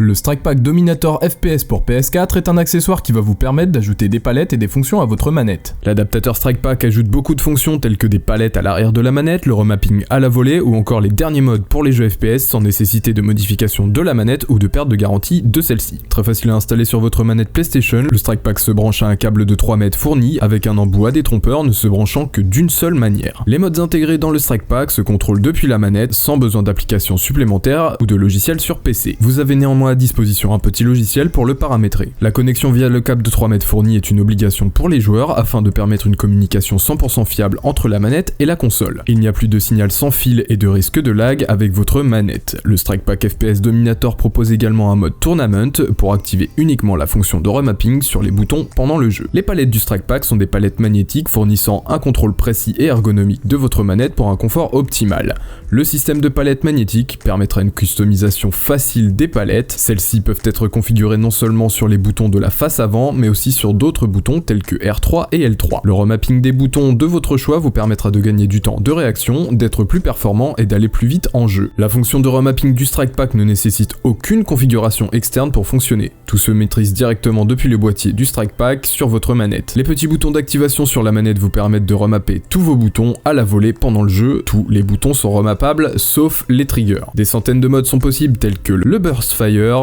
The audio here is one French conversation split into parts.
Le Strike Pack Dominator FPS pour PS4 est un accessoire qui va vous permettre d'ajouter des palettes et des fonctions à votre manette. L'adaptateur Strike Pack ajoute beaucoup de fonctions telles que des palettes à l'arrière de la manette, le remapping à la volée ou encore les derniers modes pour les jeux FPS sans nécessiter de modification de la manette ou de perte de garantie de celle-ci. Très facile à installer sur votre manette PlayStation, le Strike Pack se branche à un câble de 3 mètres fourni avec un embout à détrompeur ne se branchant que d'une seule manière. Les modes intégrés dans le Strike Pack se contrôlent depuis la manette sans besoin d'applications supplémentaires ou de logiciels sur PC. Vous avez néanmoins à disposition un petit logiciel pour le paramétrer. La connexion via le câble de 3 mètres fourni est une obligation pour les joueurs afin de permettre une communication 100% fiable entre la manette et la console. Il n'y a plus de signal sans fil et de risque de lag avec votre manette. Le Strike Pack FPS Dominator propose également un mode Tournament pour activer uniquement la fonction de remapping sur les boutons pendant le jeu. Les palettes du Strike Pack sont des palettes magnétiques fournissant un contrôle précis et ergonomique de votre manette pour un confort optimal. Le système de palettes magnétiques permettra une customisation facile des palettes. Celles-ci peuvent être configurées non seulement sur les boutons de la face avant, mais aussi sur d'autres boutons tels que R3 et L3. Le remapping des boutons de votre choix vous permettra de gagner du temps de réaction, d'être plus performant et d'aller plus vite en jeu. La fonction de remapping du Strike Pack ne nécessite aucune configuration externe pour fonctionner. Tout se maîtrise directement depuis le boîtier du Strike Pack sur votre manette. Les petits boutons d'activation sur la manette vous permettent de remapper tous vos boutons à la volée pendant le jeu. Tous les boutons sont remappables sauf les triggers. Des centaines de modes sont possibles tels que le Burst Fire,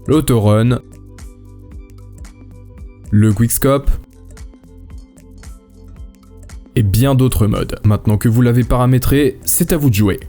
l'Autorun, le Quickscope et bien d'autres modes. Maintenant que vous l'avez paramétré, c'est à vous de jouer.